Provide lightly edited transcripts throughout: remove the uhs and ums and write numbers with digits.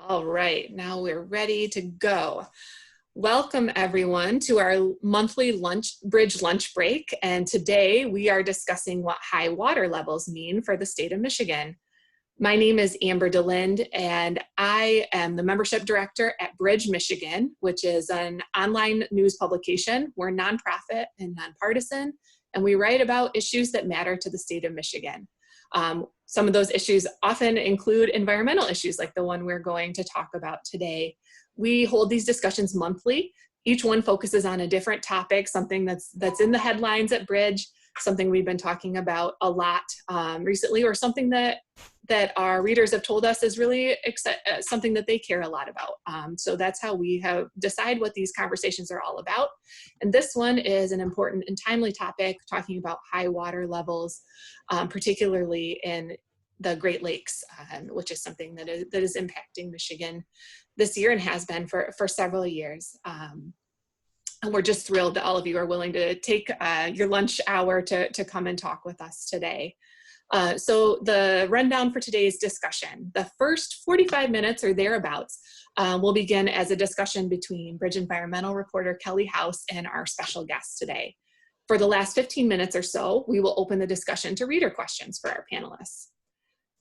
All right, now we're ready to go. Welcome everyone to our monthly bridge lunch break. And today we are discussing what high water levels mean for the state of Michigan. My name is Amber DeLinde, and I am the membership director at Bridge Michigan, which is an online news publication. We're nonprofit and nonpartisan, and we write about issues that matter to the state of Michigan. Some of those issues often include environmental issues like the one we're going to talk about today. We hold these discussions monthly. Each one focuses on a different topic, something that's in the headlines at Bridge, something we've been talking about a lot recently, or something that our readers have told us is really something that they care a lot about. So that's how we have decide what these conversations are all about. And this one is an important and timely topic, talking about high water levels, particularly in the Great Lakes, which is something that is impacting Michigan this year and has been for several years. And we're just thrilled that all of you are willing to take your lunch hour to come and talk with us today. So the rundown for today's discussion, the first 45 minutes or thereabouts will begin as a discussion between Bridge environmental reporter Kelly House and our special guest today. For the last 15 minutes or so, we will open the discussion to reader questions for our panelists.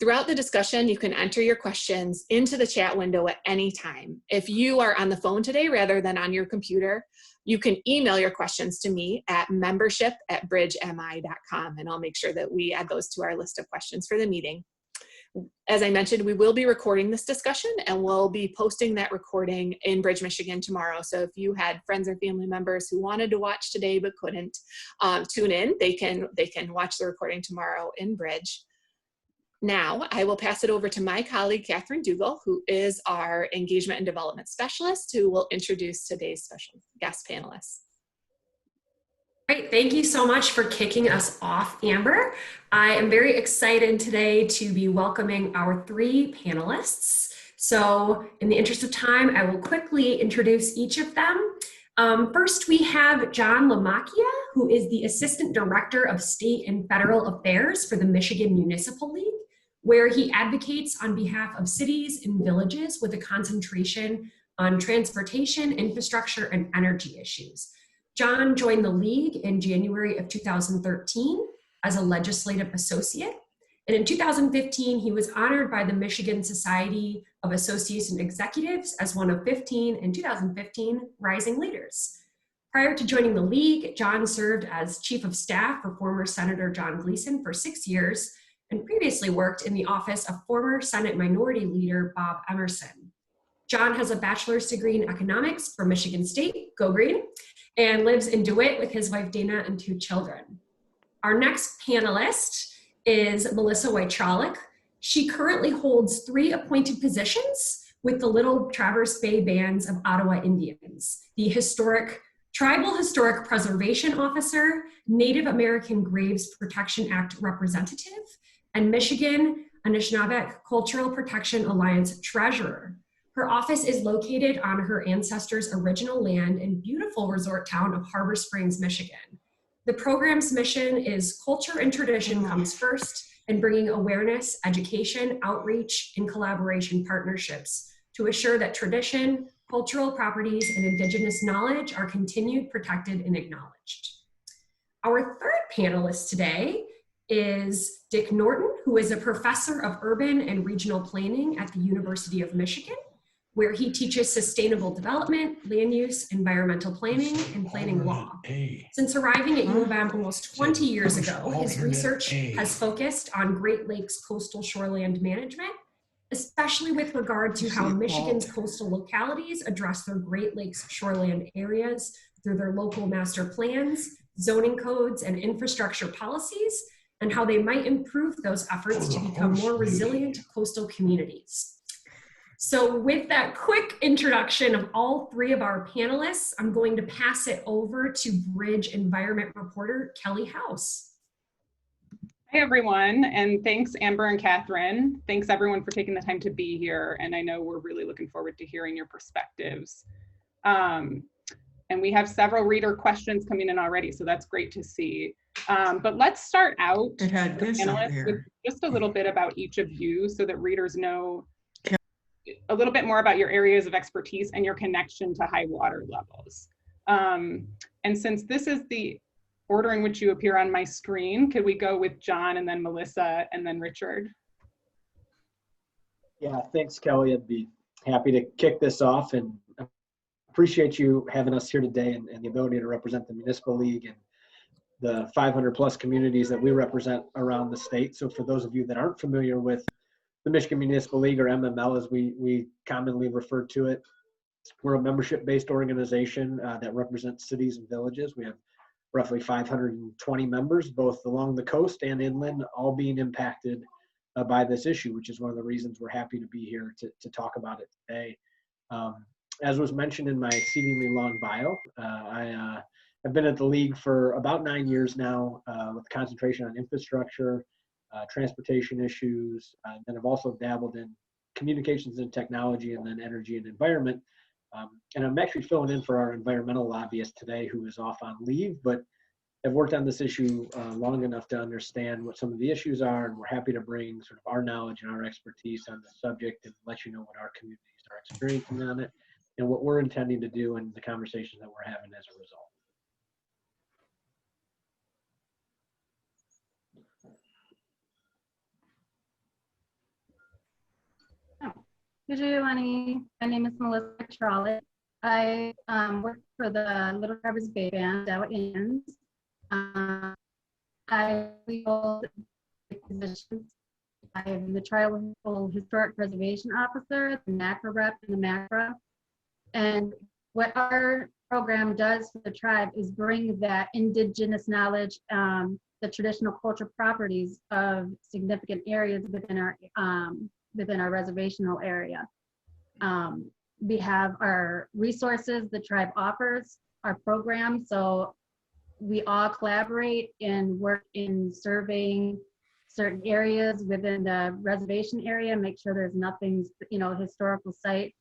Throughout the discussion, you can enter your questions into the chat window at any time. If you are on the phone today rather than on your computer, you can email your questions to me at membership@bridgemi.com, and I'll make sure that we add those to our list of questions for the meeting. As I mentioned, we will be recording this discussion, and we'll be posting that recording in Bridge, Michigan tomorrow. So if you had friends or family members who wanted to watch today but couldn't tune in, they can watch the recording tomorrow in Bridge. Now, I will pass it over to my colleague, Catherine Dougal, who is our Engagement and Development Specialist, who will introduce today's special guest panelists. Great, thank you so much for kicking us off, Amber. I am very excited today to be welcoming our three panelists. So in the interest of time, I will quickly introduce each of them. First, we have John Lamacchia, who is the Assistant Director of State and Federal Affairs for the Michigan Municipal League, where he advocates on behalf of cities and villages with a concentration on transportation, infrastructure, and energy issues. John joined the League in January of 2013 as a legislative associate. And in 2015, he was honored by the Michigan Society of Associates and Executives as one of 15 in 2015 Rising Leaders. Prior to joining the League, John served as Chief of Staff for former Senator John Gleason for 6 years, and previously worked in the office of former Senate Minority Leader Bob Emerson. John has a bachelor's degree in economics from Michigan State, go Green, and lives in DeWitt with his wife Dana and 2 children. Our next panelist is Melissa Wojciech. She currently holds 3 appointed positions with the Little Traverse Bay Bands of Ottawa Indians, the Tribal Historic Preservation Officer, Native American Graves Protection Act representative, and Michigan Anishinaabeg Cultural Protection Alliance treasurer. Her office is located on her ancestors' original land in beautiful resort town of Harbor Springs, Michigan. The program's mission is culture and tradition comes first, and bringing awareness, education, outreach, and collaboration partnerships to assure that tradition, cultural properties, and Indigenous knowledge are continued, protected, and acknowledged. Our third panelist today is Dick Norton, who is a professor of urban and regional planning at the University of Michigan, where he teaches sustainable development, land use, environmental planning, and planning law. Since arriving at U of M almost 20 years ago, his research has focused on Great Lakes coastal shoreland management, especially with regard to how Michigan's coastal localities address their Great Lakes shoreland areas through their local master plans, zoning codes, and infrastructure policies, and how they might improve those efforts to become more resilient coastal communities. So with that quick introduction of all 3 of our panelists, I'm going to pass it over to Bridge Environment reporter Kelly House. Hi everyone, and thanks Amber and Catherine. Thanks everyone for taking the time to be here, and I know we're really looking forward to hearing your perspectives. And we have several reader questions coming in already, so that's great to see. But let's start out panelists with just a little bit about each of you so that readers know a little bit more about your areas of expertise and your connection to high water levels. And since this is the order in which you appear on my screen, could we go with John and then Melissa and then Richard? Yeah, thanks, Kelly. I'd be happy to kick this off, and appreciate you having us here today and the ability to represent the Municipal League and the 500 plus communities that we represent around the state. So for those of you that aren't familiar with the Michigan Municipal League, or MML as we commonly refer to it, we're a membership-based organization that represents cities and villages. We have roughly 520 members, both along the coast and inland, all being impacted by this issue, which is one of the reasons we're happy to be here to talk about it today. As was mentioned in my exceedingly long bio, I've been at the League for about 9 years now, with concentration on infrastructure, transportation issues, and then I've also dabbled in communications and technology, and then energy and environment. And I'm actually filling in for our environmental lobbyist today, who is off on leave, but I've worked on this issue long enough to understand what some of the issues are, and we're happy to bring sort of our knowledge and our expertise on the subject and let you know what our communities are experiencing on it and what we're intending to do and the conversation that we're having as a result. Good morning. My name is Melissa Charlotte. I work for the Little Traverse Bay Band out in. I hold positions. I'm the Tribal Historic Preservation Officer, the macro rep, and the macro. And what our program does for the tribe is bring that indigenous knowledge, the traditional cultural properties of significant areas within our reservational area. We have our resources the tribe offers, our program, so we all collaborate and work in surveying certain areas within the reservation area, make sure there's nothing, historical site.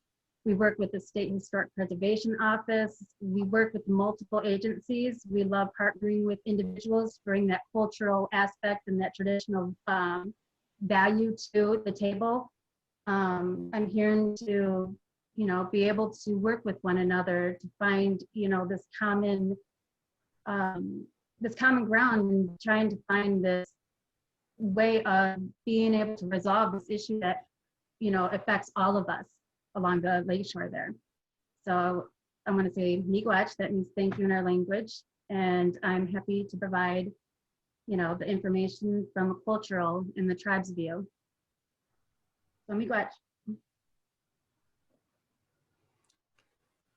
We work with the State Historic Preservation Office. We work with multiple agencies. We love partnering with individuals to bring that cultural aspect and that traditional value to the table. I'm here to, be able to work with one another to find, this common ground, and trying to find this way of being able to resolve this issue that, affects all of us along the lakeshore there. So I want to say miigwech, that means thank you in our language, and I'm happy to provide, the information from a cultural in the tribe's view. So miigwech.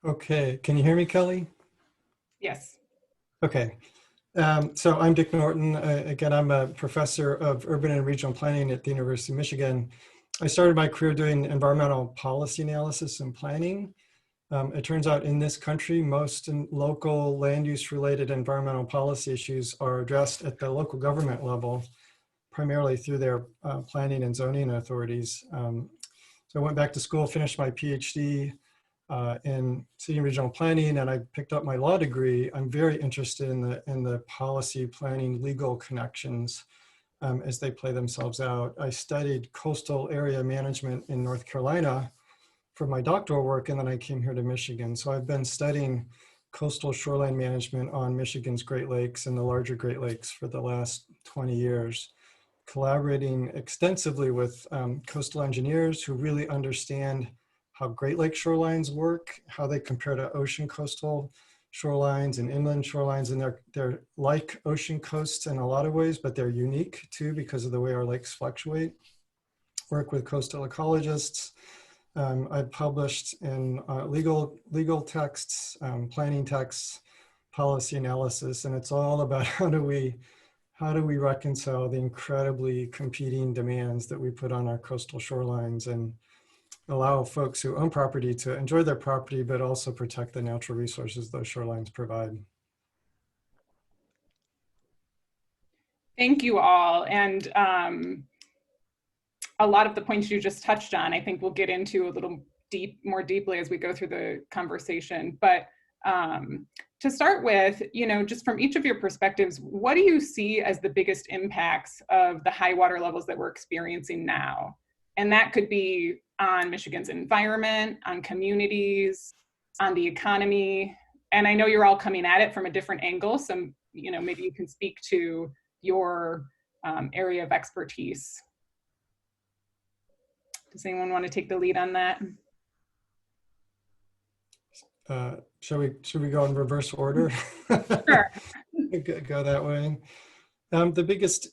Okay, can you hear me, Kelly? Yes. Okay, so I'm Dick Norton. Again, I'm a professor of urban and regional planning at the University of Michigan. I started my career doing environmental policy analysis and planning. It turns out in this country, most local land use related environmental policy issues are addressed at the local government level, primarily through their planning and zoning authorities. So I went back to school, finished my PhD in city and regional planning, and I picked up my law degree. I'm very interested in the policy planning legal connections as they play themselves out. I studied coastal area management in North Carolina for my doctoral work, and then I came here to Michigan. So I've been studying coastal shoreline management on Michigan's Great Lakes and the larger Great Lakes for the last 20 years, collaborating extensively with coastal engineers who really understand how Great Lake shorelines work, how they compare to ocean coastal shorelines and inland shorelines, and they're like ocean coasts in a lot of ways, but they're unique too because of the way our lakes fluctuate. Work with coastal ecologists. I've published in legal texts, planning texts, policy analysis, and it's all about how do we reconcile the incredibly competing demands that we put on our coastal shorelines and allow folks who own property to enjoy their property, but also protect the natural resources those shorelines provide. Thank you all. And a lot of the points you just touched on, I think we'll get into a little more deeply as we go through the conversation. But to start with, just from each of your perspectives, what do you see as the biggest impacts of the high water levels that we're experiencing now? And that could be on Michigan's environment, on communities, on the economy. And I know you're all coming at it from a different angle. So, you know, maybe you can speak to your area of expertise. Does anyone want to take the lead on that? Should we go in reverse order? Sure. Go that way. The biggest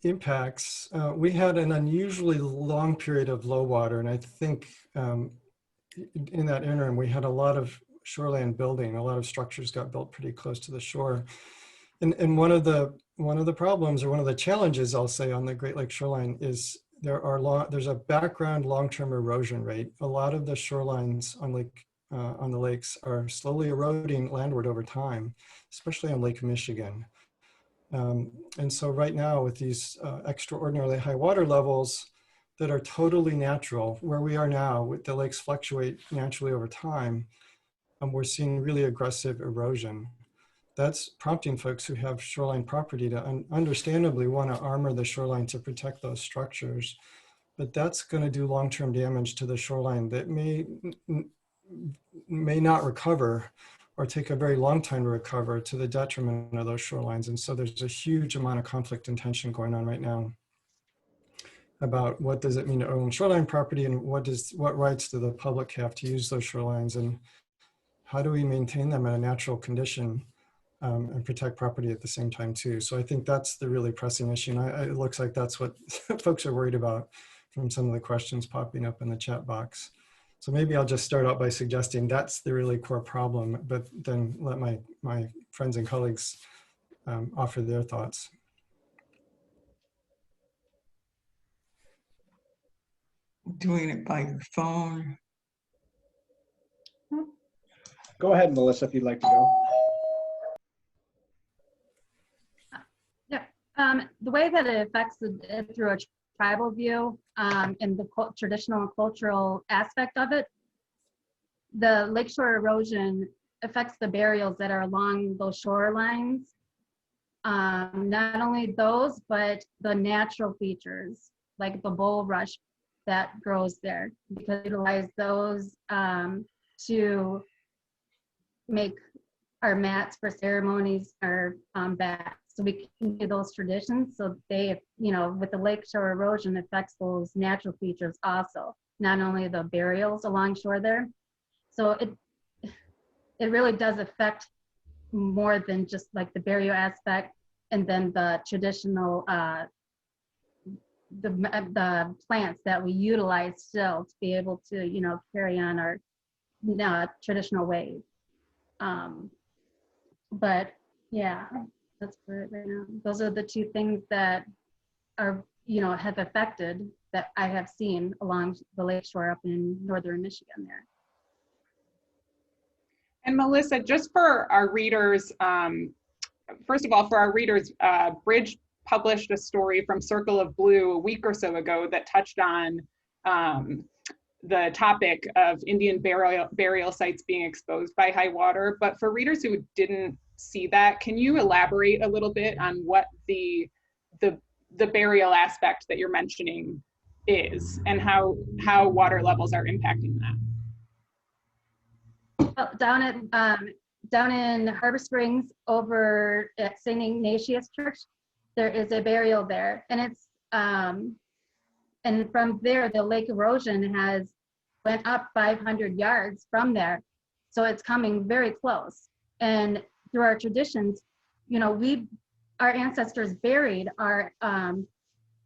impacts, we had an unusually long period of low water, and I think in that interim we had a lot of shoreland building. A lot of structures got built pretty close to the shore, and one of the problems, or one of the challenges, I'll say, on the Great Lakes shoreline is there's a background long-term erosion rate. A lot of the shorelines on the lakes are slowly eroding landward over time, especially on Lake Michigan. And so right now, with these extraordinarily high water levels that are totally natural, where we are now, with the lakes fluctuate naturally over time, we're seeing really aggressive erosion. That's prompting folks who have shoreline property to understandably want to armor the shoreline to protect those structures. But that's going to do long-term damage to the shoreline that may not recover, or take a very long time to recover, to the detriment of those shorelines. And so there's a huge amount of conflict and tension going on right now about what does it mean to own shoreline property, and what rights do the public have to use those shorelines, and how do we maintain them in a natural condition and protect property at the same time too. So I think that's the really pressing issue. And it looks like that's what folks are worried about from some of the questions popping up in the chat box. So maybe I'll just start out by suggesting that's the really core problem, but then let my friends and colleagues offer their thoughts. Doing it by your phone. Go ahead, Melissa, if you'd like to go. The way that it affects it through a tribal view and the traditional and cultural aspect of it, the lakeshore erosion affects the burials that are along those shorelines. Not only those, but the natural features like the bulrush that grows there, because we utilize those to make our mats for ceremonies or baths. So we can do those traditions. So they, you know, with the lakeshore erosion affects those natural features also, not only the burials along shore there. So it really does affect more than just like the burial aspect, and then the traditional the plants that we utilize still to be able to, you know, carry on our traditional ways. But yeah, that's for it right now. Those are the two things that are, you know, have affected that I have seen along the lakeshore up in northern Michigan there. And Melissa, just for our readers, first of all, for our readers, Bridge published a story from Circle of Blue a week or so ago that touched on the topic of Indian burial sites being exposed by high water. But for readers who didn't see that, can you elaborate a little bit on what the burial aspect that you're mentioning is, and how water levels are impacting that? Well, down in Harbor Springs, over at St. Ignatius Church, there is a burial there, and it's and from there the lake erosion has went up 500 yards from there, so it's coming very close. And through our traditions, you know, our ancestors buried our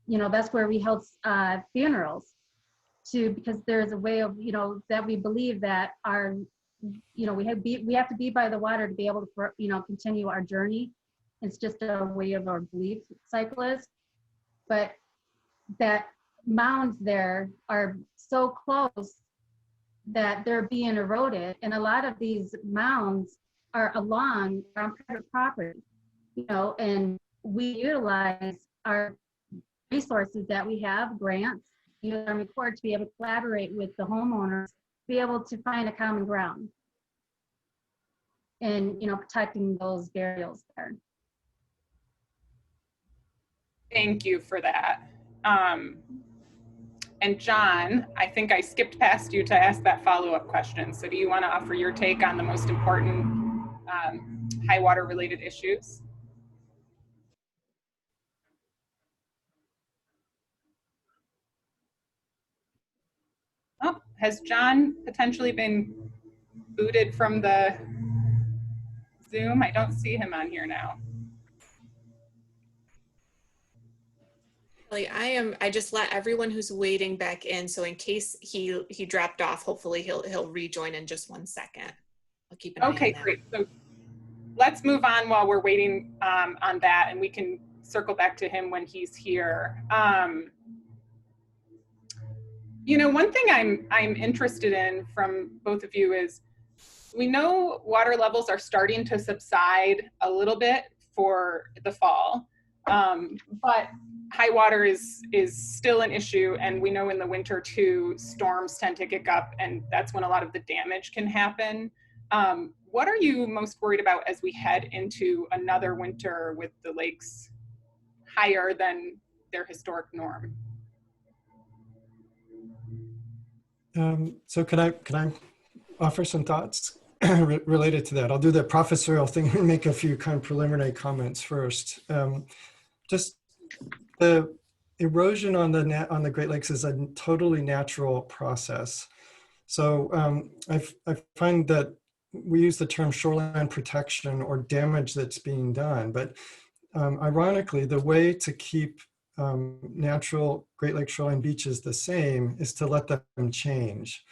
you know, that's where we held funerals because there's a way of, you know, that we believe that our, you know, we have to be by the water to be able to, you know, continue our journey. It's just a way of our belief cycle is. But that mounds there are so close that they're being eroded, and a lot of these mounds are along on private property, you know, and we utilize our resources that we have, grants, use Army Corps to be able to collaborate with the homeowners, be able to find a common ground and, you know, protecting those burials there. Thank you for that. And John, I think I skipped past you to ask that follow-up question. So do you want to offer your take on the most important high water related issues? Oh, has John potentially been booted from the Zoom? I don't see him on here now. I just let everyone who's waiting back in. So in case he dropped off, hopefully he'll rejoin in just 1 second. I'll keep an eye on that. Great. So let's move on while we're waiting on that, and we can circle back to him when he's here. You know, one thing I'm interested in from both of you is, we know water levels are starting to subside a little bit for the fall, but high water is still an issue, and we know in the winter too, storms tend to kick up, and that's when a lot of the damage can happen. What are you most worried about as we head into another winter with the lakes higher than their historic norm? So can I offer some thoughts related to that? I'll do the professorial thing and make a few kind of preliminary comments first. Just the erosion on the Great Lakes is a totally natural process. So I find that we use the term shoreline protection or damage that's being done, but ironically, the way to keep natural Great Lakes shoreline beaches the same is to let them change.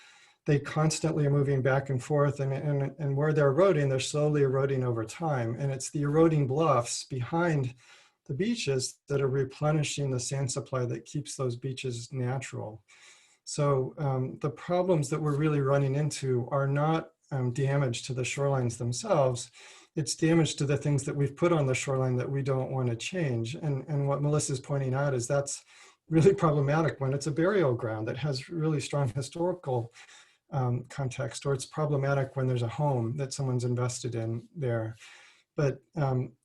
They constantly are moving back and forth, and where they're eroding, they're slowly eroding over time. And it's the eroding bluffs behind the beaches that are replenishing the sand supply that keeps those beaches natural. So the problems that we're really running into are not damage to the shorelines themselves. It's damage to the things that we've put on the shoreline that we don't want to change. And what Melissa's pointing out is that's really problematic when it's a burial ground that has really strong historical context, or it's problematic when there's a home that someone's invested in there. But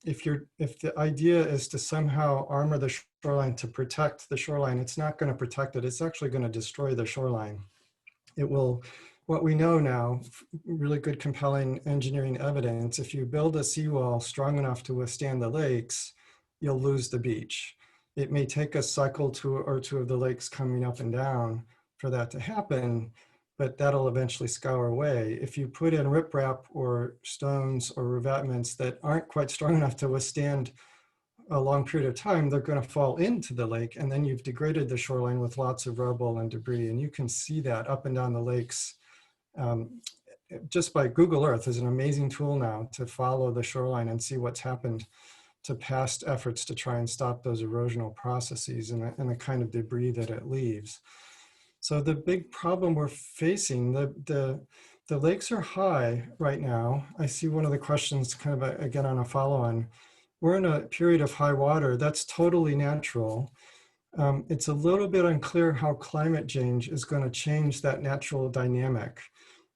if the idea is to somehow armor the shoreline to protect the shoreline, it's not going to protect it. It's actually going to destroy the shoreline. It will. What we know now, really good compelling engineering evidence, if you build a seawall strong enough to withstand the lakes, you'll lose the beach. It may take a cycle or two of the lakes coming up and down for that to happen, but that'll eventually scour away. If you put in riprap or stones or revetments that aren't quite strong enough to withstand a long period of time, they're going to fall into the lake, and then you've degraded the shoreline with lots of rubble and debris. And you can see that up and down the lakes. Just by Google Earth is an amazing tool now to follow the shoreline and see what's happened to past efforts to try and stop those erosional processes and the kind of debris that it leaves. So the big problem we're facing, the lakes are high right now. I see one of the questions kind of again on a follow-on. We're in a period of high water. That's totally natural. It's a little bit unclear how climate change is going to change that natural dynamic.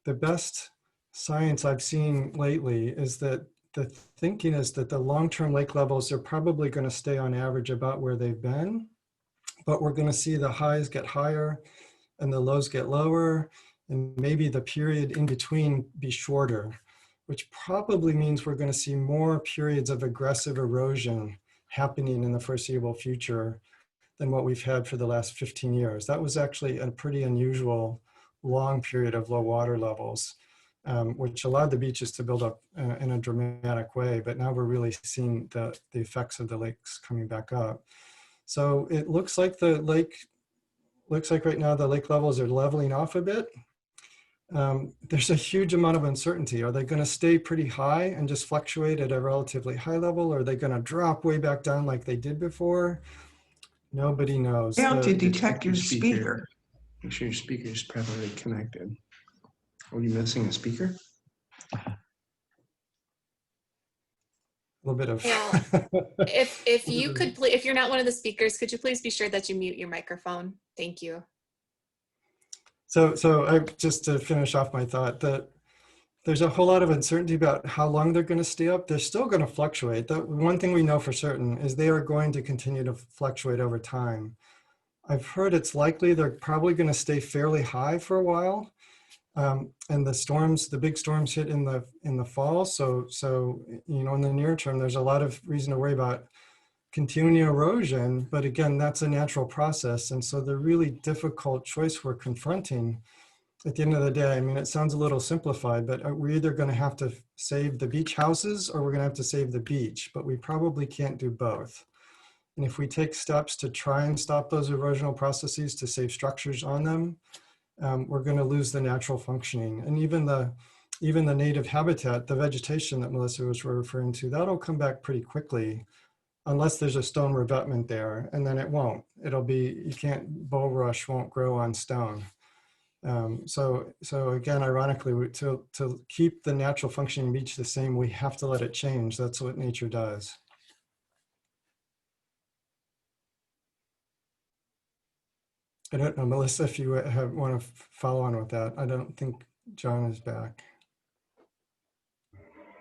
The best science I've seen lately is that the thinking is that the long-term lake levels are probably going to stay on average about where they've been, but we're going to see the highs get higher and the lows get lower, and maybe the period in between be shorter, which probably means we're going to see more periods of aggressive erosion happening in the foreseeable future than what we've had for the last 15 years. That was actually a pretty unusual long period of low water levels, which allowed the beaches to build up in a dramatic way. But now we're really seeing the effects of the lakes coming back up. So it looks like right now the lake levels are leveling off a bit. There's a huge amount of uncertainty. Are they going to stay pretty high and just fluctuate at a relatively high level? Or are they going to drop way back down like they did before? Nobody knows. You have to detect your speaker. Make sure your speaker is properly connected. Are you missing a speaker? A little bit of. Yeah. If you could, if you're not one of the speakers, could you please be sure that you mute your microphone? Thank you. So I just to finish off my thought that there's a whole lot of uncertainty about how long they're going to stay up. They're still going to fluctuate. The one thing we know for certain is they are going to continue to fluctuate over time. I've heard it's likely they're probably going to stay fairly high for a while. And the big storms hit in the fall. So, in the near term, there's a lot of reason to worry about continuing erosion. But again, that's a natural process. And so the really difficult choice we're confronting at the end of the day, I mean, it sounds a little simplified, but we're either going to have to save the beach houses or we're going to have to save the beach, but we probably can't do both. And if we take steps to try and stop those erosional processes to save structures on them, we're going to lose the natural functioning. And even the native habitat, the vegetation that Melissa was referring to, that'll come back pretty quickly unless there's a stone revetment there, and then it won't. Bulrush won't grow on stone. So again, ironically, to keep the natural functioning beach the same, we have to let it change. That's what nature does. I don't know, Melissa, if you want to follow on with that. I don't think John is back.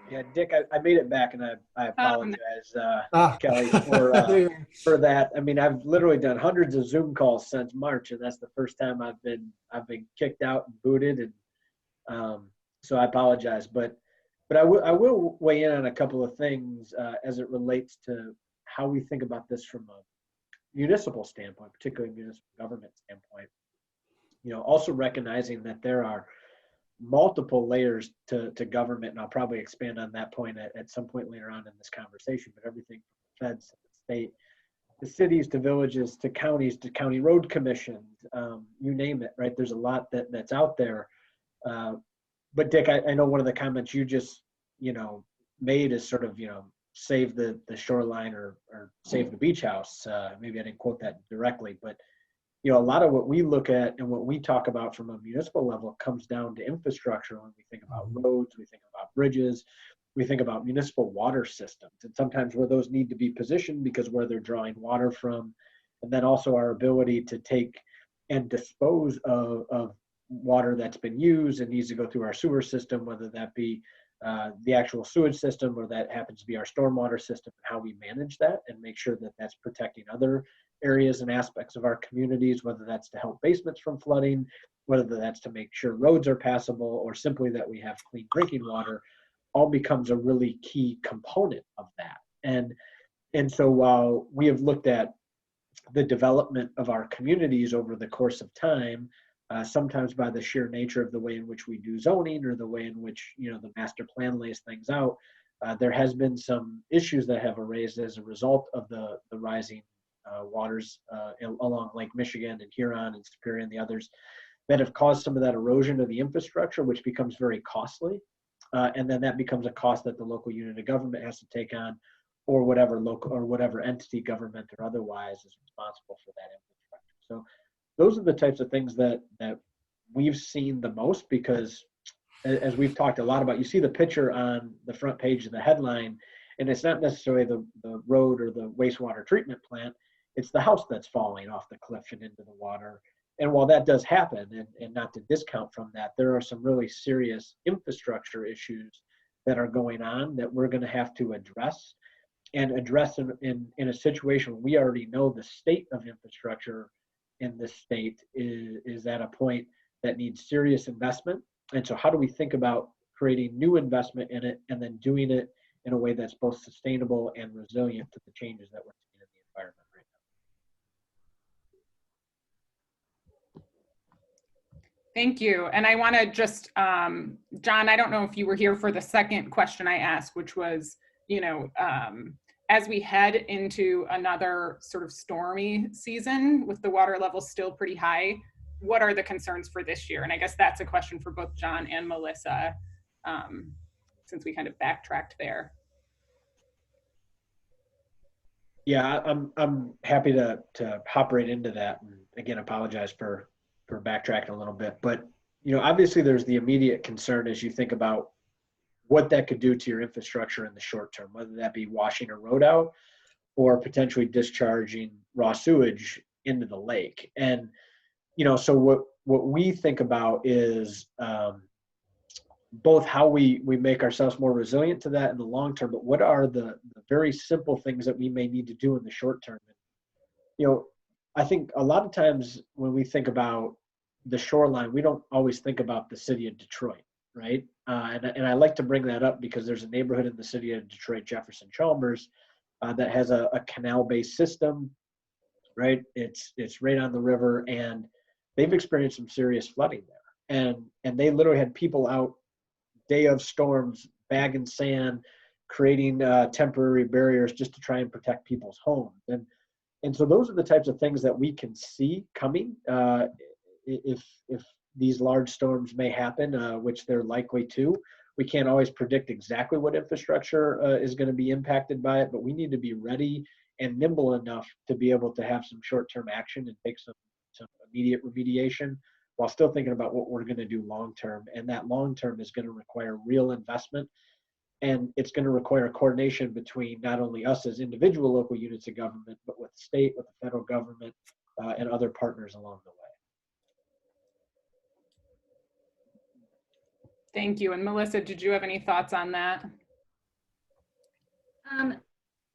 Yeah, Dick, I made it back, and I apologize, Kelly, for that. I mean, I've literally done hundreds of Zoom calls since March, and that's the first time I've been kicked out and booted, and so I apologize. But I will weigh in on a couple of things as it relates to how we think about this from a municipal standpoint, particularly municipal government standpoint. Also recognizing that there are multiple layers to government, and I'll probably expand on that point at some point later on in this conversation, but everything from the feds to the state, to cities, to villages, to counties, to county road commissions, you name it, right? There's a lot that's out there. But Dick, I know one of the comments you just, made is sort of, save the shoreline or save the beach house. Maybe I didn't quote that directly, but a lot of what we look at and what we talk about from a municipal level comes down to infrastructure. When we think about roads, we think about bridges, we think about municipal water systems, and sometimes where those need to be positioned because where they're drawing water from, and then also our ability to take and dispose of water that's been used and needs to go through our sewer system, whether that be the actual sewage system or that happens to be our stormwater system, and how we manage that and make sure that that's protecting other areas and aspects of our communities, whether that's to help basements from flooding, whether that's to make sure roads are passable, or simply that we have clean drinking water, all becomes a really key component of that. And so while we have looked at the development of our communities over the course of time, sometimes by the sheer nature of the way in which we do zoning or the way in which the master plan lays things out, there has been some issues that have arisen as a result of the rising waters along Lake Michigan and Huron and Superior and the others that have caused some of that erosion of the infrastructure, which becomes very costly. And then that becomes a cost that the local unit of government has to take on, or whatever local or whatever entity, government or otherwise, is responsible for that infrastructure. So those are the types of things that we've seen the most, because as we've talked a lot about, you see the picture on the front page of the headline, and it's not necessarily the road or the wastewater treatment plant, it's the house that's falling off the cliff and into the water. And while that does happen, and not to discount from that, there are some really serious infrastructure issues that are going on that we're going to have to address, and address in a situation where we already know the state of infrastructure in this state is at a point that needs serious investment. And so how do we think about creating new investment in it, and then doing it in a way that's both sustainable and resilient to the changes that we're seeing in the environment right now? Thank you. And I want to just, John, I don't know if you were here for the second question I asked, which was, as we head into another sort of stormy season with the water level still pretty high, what are the concerns for this year? And I guess that's a question for both John and Melissa, since we kind of backtracked there. Yeah, I'm happy to hop right into that. And again, apologize for backtracking a little bit, but obviously there's the immediate concern as you think about what that could do to your infrastructure in the short term, whether that be washing a road out or potentially discharging raw sewage into the lake. And so what we think about is both how we make ourselves more resilient to that in the long term, but what are the very simple things that we may need to do in the short term. I think a lot of times when we think about the shoreline, we don't always think about the city of Detroit, right? And I like to bring that up because there's a neighborhood in the city of Detroit, Jefferson Chalmers, that has a canal-based system, right? It's right on the river, and they've experienced some serious flooding there. And they literally had people out day of storms, bagging sand, creating temporary barriers just to try and protect people's homes. And so those are the types of things that we can see coming if these large storms may happen, which they're likely to. We can't always predict exactly what infrastructure is going to be impacted by it, but we need to be ready and nimble enough to be able to have some short-term action and take some immediate remediation while still thinking about what we're going to do long-term. And that long-term is going to require real investment. And it's going to require coordination between not only us as individual local units of government, but with the state, with the federal government, and other partners along the way. Thank you. And Melissa, did you have any thoughts on that?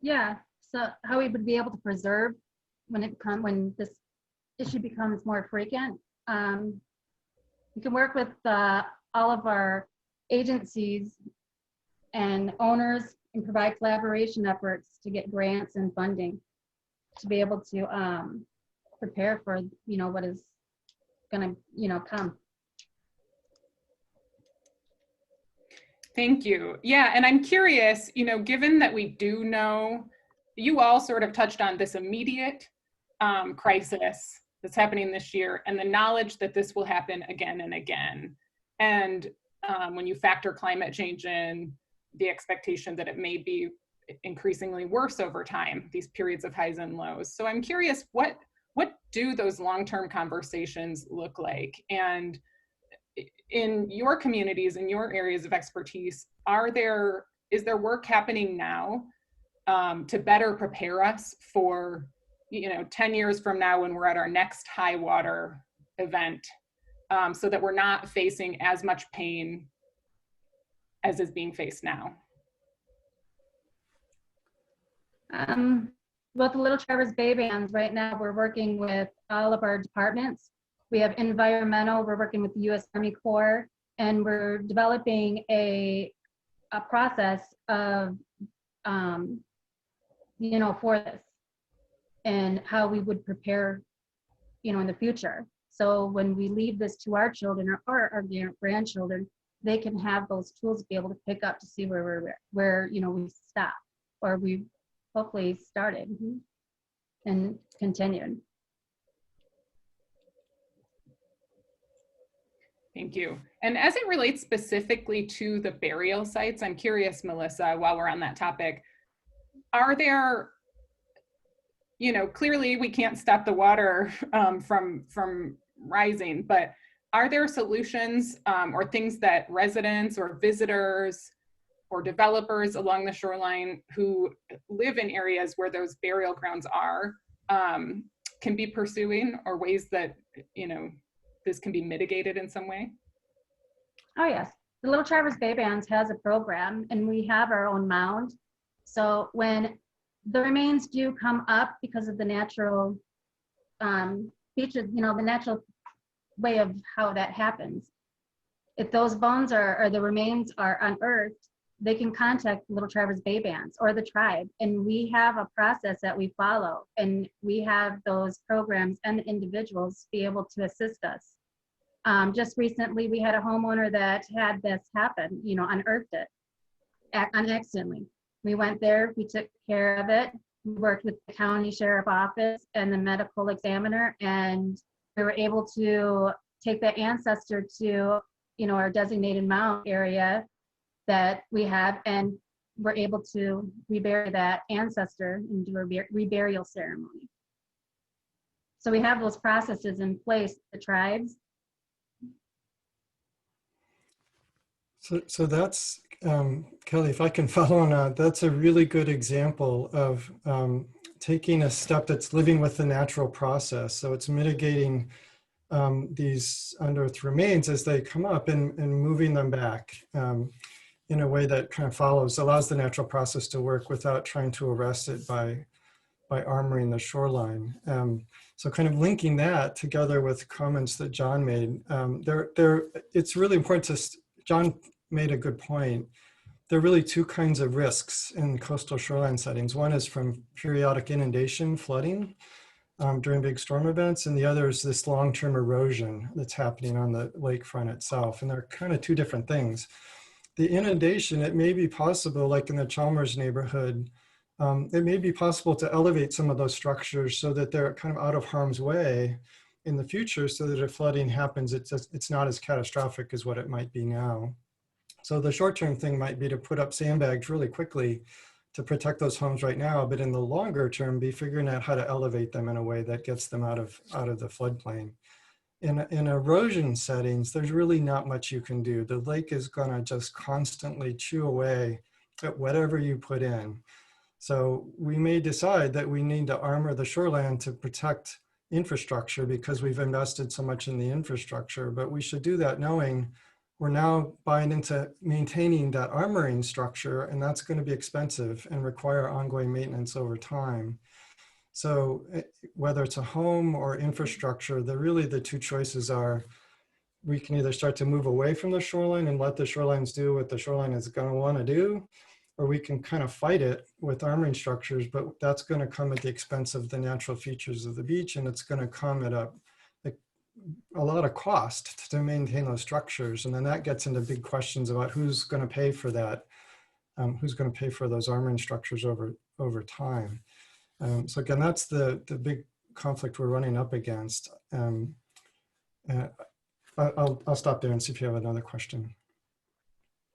Yeah, so how we would be able to preserve when this issue becomes more frequent. We can work with all of our agencies and owners and provide collaboration efforts to get grants and funding to be able to prepare for what is going to come. Thank you. Yeah, and I'm curious, given that we do know, you all sort of touched on this immediate crisis that's happening this year and the knowledge that this will happen again and again. And when you factor climate change in, the expectation that it may be increasingly worse over time, these periods of highs and lows. So I'm curious, what do those long-term conversations look like? And in your communities, in your areas of expertise, is there work happening now to better prepare us for 10 years from now when we're at our next high water event, so that we're not facing as much pain as is being faced now? With the Little Traverse Bay Bands, right now we're working with all of our departments. We have environmental, we're working with the U.S. Army Corps, and we're developing a process of, for this and how we would prepare, in the future. So when we leave this to our children or our grandchildren, they can have those tools to be able to pick up to see where we stopped or we hopefully started and continued. Thank you. And as it relates specifically to the burial sites, I'm curious, Melissa, while we're on that topic, are there, clearly we can't stop the water from rising, but are there solutions or things that residents or visitors or developers along the shoreline who live in areas where those burial grounds are can be pursuing, or ways that, this can be mitigated in some way? Oh yes, the Little Traverse Bay Bands has a program, and we have our own mound. So when the remains do come up because of the natural features, the natural way of how that happens, if those bones or the remains are unearthed, they can contact Little Traverse Bay Bands or the tribe, and we have a process that we follow, and we have those programs and individuals be able to assist us. Just recently, we had a homeowner that had this happen, unearthed it accidentally. We went there, we took care of it, we worked with the county sheriff office and the medical examiner, and we were able to take that ancestor to, our designated mound area that we have, and we're able to rebury that ancestor and do a reburial ceremony. So we have those processes in place, the tribes. So that's, Kelly, if I can follow on that, that's a really good example of taking a step that's living with the natural process. So it's mitigating these unearthed remains as they come up and moving them back in a way that kind of allows the natural process to work without trying to arrest it by by armoring the shoreline. So kind of linking that together with comments that John made, it's really important to, John made a good point. There are really two kinds of risks in coastal shoreline settings. One is from periodic inundation, flooding during big storm events, and the other is this long-term erosion that's happening on the lakefront itself. And they're kind of two different things. The inundation, it may be possible, like in the Chalmers neighborhood, it may be possible to elevate some of those structures so that they're kind of out of harm's way in the future, so that if flooding happens, it's not as catastrophic as what it might be now. So the short-term thing might be to put up sandbags really quickly to protect those homes right now, but in the longer term, be figuring out how to elevate them in a way that gets them out of the floodplain. In erosion settings, there's really not much you can do. The lake is gonna just constantly chew away at whatever you put in. So we may decide that we need to armor the shoreline to protect infrastructure because we've invested so much in the infrastructure, but we should do that knowing we're now buying into maintaining that armoring structure, and that's going to be expensive and require ongoing maintenance over time. So whether it's a home or infrastructure, really the two choices are, we can either start to move away from the shoreline and let the shorelines do what the shoreline is going to want to do, or we can kind of fight it with armoring structures, but that's going to come at the expense of the natural features of the beach, and it's going to come at a lot of cost to maintain those structures. And then that gets into big questions about who's going to pay for that, who's going to pay for those armoring structures over time. So again, that's the big conflict we're running up against. I'll stop there and see if you have another question.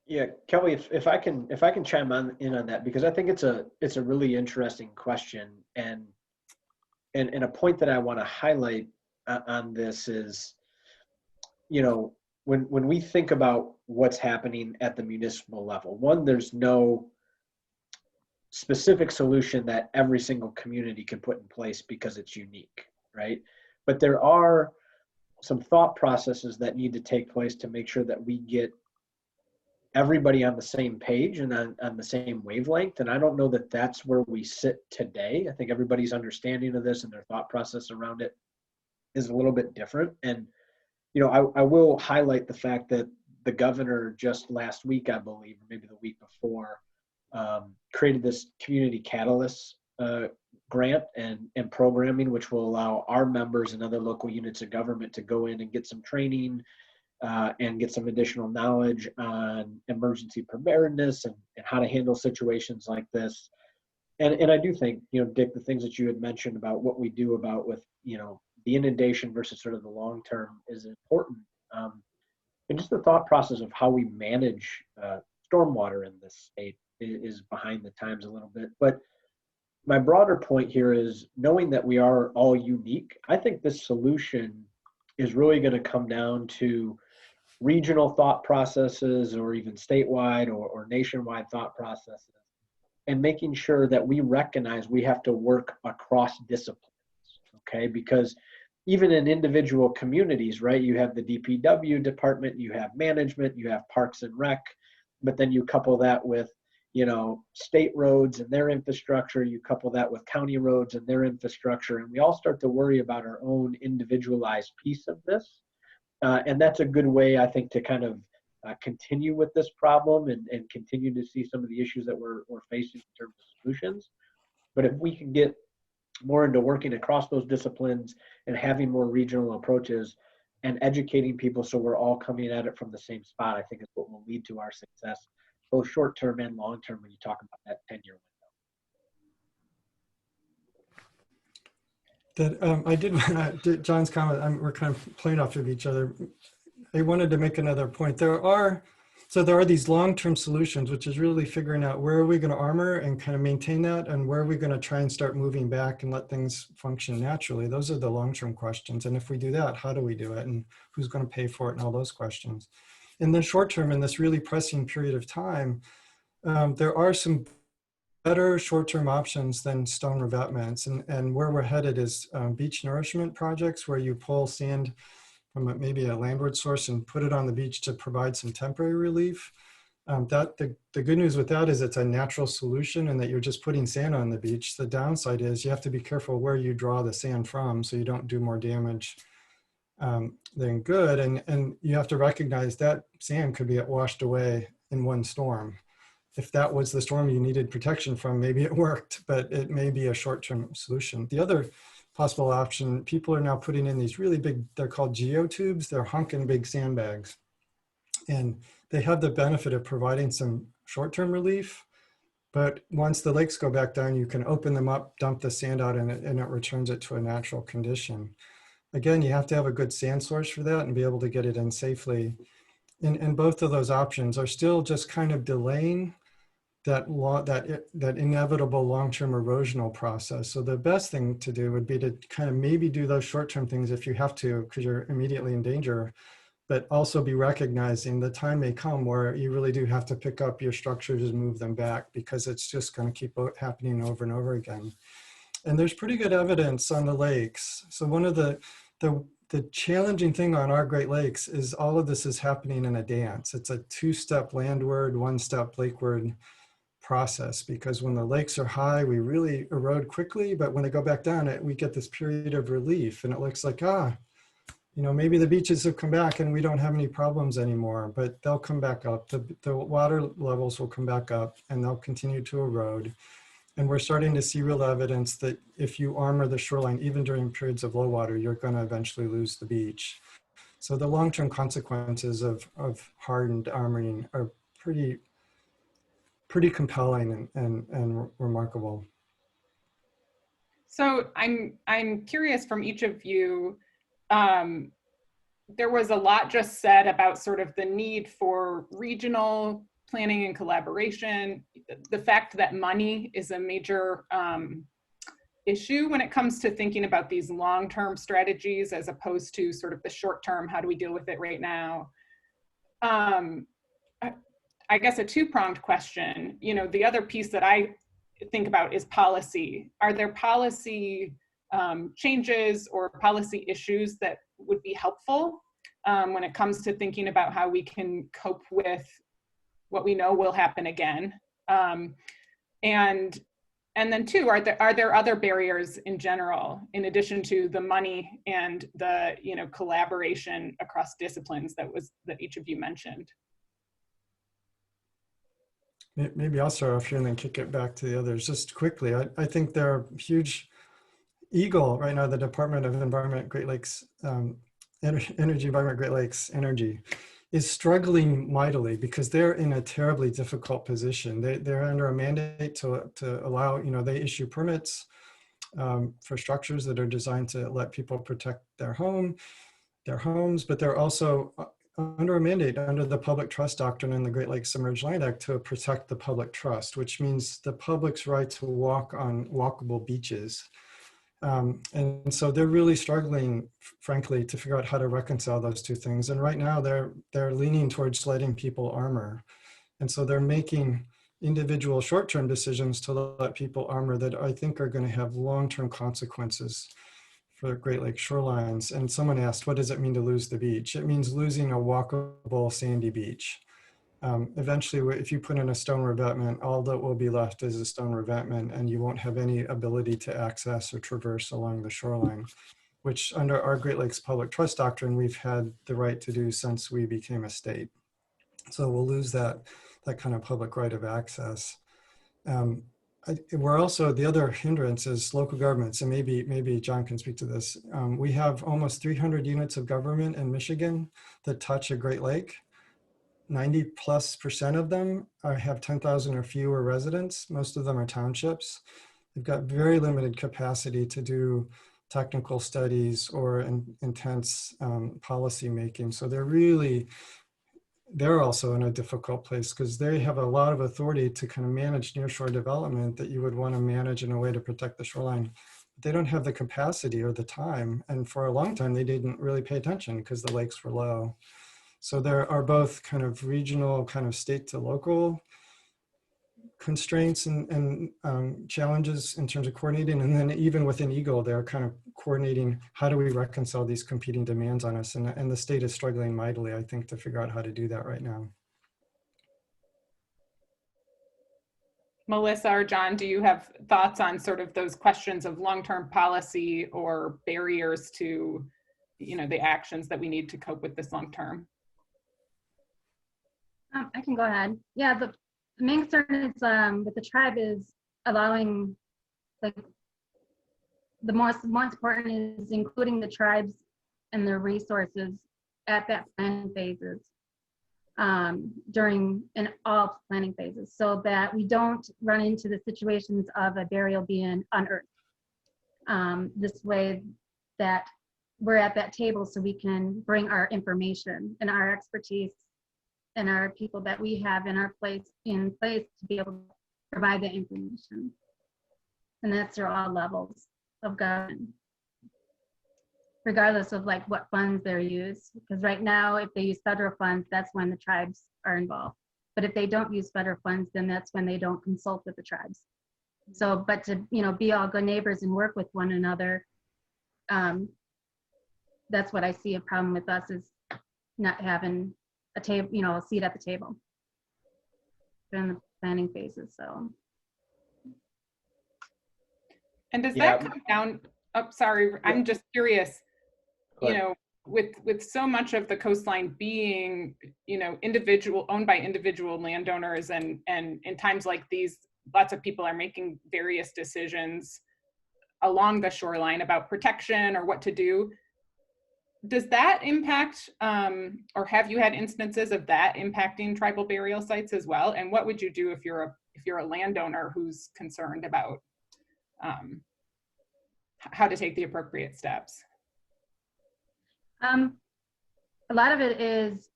Yeah, Kelly, if I can chime in on that, because I think it's a really interesting question, and a point that I want to highlight on this is, you know, when we think about what's happening at the municipal level, one, there's no specific solution that every single community can put in place because it's unique, right? But there are some thought processes that need to take place to make sure that we get everybody on the same page and on the same wavelength. And I don't know that that's where we sit today. I think everybody's understanding of this and their thought process around it is a little bit different. And, you know, I will highlight the fact that the governor just last week, I believe, or maybe the week before, created this community catalyst grant and programming, which will allow our members and other local units of government to go in and get some training and get some additional knowledge on emergency preparedness and how to handle situations like this. And I do think, you know, Dick, the things that you had mentioned about what we do about with, you know, the inundation versus sort of the long term is important. And just the thought process of how we manage stormwater in this state is behind the times a little bit. But my broader point here is knowing that we are all unique. I think this solution is really going to come down to regional thought processes or even statewide or nationwide thought processes, and making sure that we recognize we have to work across disciplines, okay? Because even in individual communities, right, you have the DPW department, you have management, you have Parks and Rec, but then you couple that with, you know, state roads and their infrastructure, you couple that with county roads and their infrastructure, and we all start to worry about our own individualized piece of this. And that's a good way, I think, to kind of continue with this problem and continue to see some of the issues that we're facing in terms of solutions. But if we can get more into working across those disciplines and having more regional approaches and educating people so we're all coming at it from the same spot, I think is what will lead to our success, both short-term and long-term when you talk about that 10-year window. That I did John's comment. We're kind of playing off of each other. I wanted to make another point. There are these long-term solutions, which is really figuring out where are we going to armor and kind of maintain that, and where are we going to try and start moving back and let things function naturally. Those are the long-term questions. And if we do that, how do we do it, and who's going to pay for it, and all those questions. In the short term, in this really pressing period of time, there are some better short-term options than stone revetments, and where we're headed is beach nourishment projects, where you pull sand from maybe a landward source and put it on the beach to provide some temporary relief. The good news with that is it's a natural solution and that you're just putting sand on the beach. The downside is you have to be careful where you draw the sand from so you don't do more damage than good. And you have to recognize that sand could be washed away in one storm. If that was the storm you needed protection from, maybe it worked, but it may be a short-term solution. The other possible option, people are now putting in these really big, they're called geotubes. They're honking big sandbags. And they have the benefit of providing some short-term relief, but once the lakes go back down, you can open them up, dump the sand out, and it returns it to a natural condition. Again, you have to have a good sand source for that and be able to get it in safely. And both of those options are still just kind of delaying that inevitable long-term erosional process. So the best thing to do would be to kind of maybe do those short-term things if you have to, because you're immediately in danger, but also be recognizing the time may come where you really do have to pick up your structures and move them back, because it's just going to keep happening over and over again. And there's pretty good evidence on the lakes. So one of the challenging thing on our Great Lakes is all of this is happening in a dance. It's a two-step landward, one-step lakeward process, because when the lakes are high, we really erode quickly, but when they go back down, we get this period of relief, and it looks like, maybe the beaches have come back and we don't have any problems anymore, but they'll come back up. The water levels will come back up and they'll continue to erode. And we're starting to see real evidence that if you armor the shoreline, even during periods of low water, you're going to eventually lose the beach. So the long-term consequences of hardened armoring are pretty compelling and remarkable. So I'm curious from each of you, there was a lot just said about sort of the need for regional planning and collaboration, the fact that money is a major issue when it comes to thinking about these long-term strategies as opposed to sort of the short-term, how do we deal with it right now? I guess a two-pronged question. The other piece that I think about is policy. Are there policy changes or policy issues that would be helpful when it comes to thinking about how we can cope with what we know will happen again? And then two, are there other barriers in general, in addition to the money and the collaboration across disciplines that each of you mentioned? Maybe I'll start off here and then kick it back to the others. Just quickly, I think there are huge EGLE right now, the Department of Environment, Great Lakes, Energy, Environment, Great Lakes, Energy, is struggling mightily because they're in a terribly difficult position. They're under a mandate to allow, they issue permits for structures that are designed to let people protect their homes, but they're also under a mandate under the Public Trust Doctrine and the Great Lakes Submerged Land Act to protect the public trust, which means the public's right to walk on walkable beaches. And so they're really struggling, frankly, to figure out how to reconcile those two things. And right now they're leaning towards letting people armor. And so they're making individual short-term decisions to let people armor that I think are going to have long-term consequences for Great Lakes shorelines. And someone asked, what does it mean to lose the beach? It means losing a walkable sandy beach. Eventually, if you put in a stone revetment, all that will be left is a stone revetment, and you won't have any ability to access or traverse along the shoreline, which under our Great Lakes Public Trust Doctrine, we've had the right to do since we became a state. So we'll lose that kind of public right of access. We're also, the other hindrance is local governments, and maybe John can speak to this. We have almost 300 units of government in Michigan that touch a Great Lake. 90+% of them have 10,000 or fewer residents. Most of them are townships. They've got very limited capacity to do technical studies or intense policy making. So they're also in a difficult place because they have a lot of authority to kind of manage nearshore development that you would want to manage in a way to protect the shoreline. But they don't have the capacity or the time. And for a long time, they didn't really pay attention because the lakes were low. So there are both kind of regional, kind of state to local constraints and challenges in terms of coordinating. And then even within EGLE, they're kind of coordinating, how do we reconcile these competing demands on us? And the state is struggling mightily, I think, to figure out how to do that right now. Melissa or John, do you have thoughts on sort of those questions of long-term policy or barriers to, the actions that we need to cope with this long-term? I can go ahead. Yeah, the main concern is with the tribe is allowing, like, the most important is including the tribes and their resources at that planning phases, during and all planning phases, so that we don't run into the situations of a burial being unearthed. This way that we're at that table so we can bring our information and our expertise and our people that we have in place to be able to provide that information. And that's through all levels of government, regardless of like what funds they're used. Because right now, if they use federal funds, that's when the tribes are involved. But if they don't use federal funds, then that's when they don't consult with the tribes. So, but to, be all good neighbors and work with one another, that's what I see a problem with us, is not having a table, a seat at the table during the planning phases. So. And does that come down, sorry, I'm just curious, with so much of the coastline being, owned by individual landowners, and in times like these, lots of people are making various decisions along the shoreline about protection or what to do. Does that impact, or have you had instances of that impacting tribal burial sites as well? And what would you do if you're a landowner who's concerned about how to take the appropriate steps? A lot of it is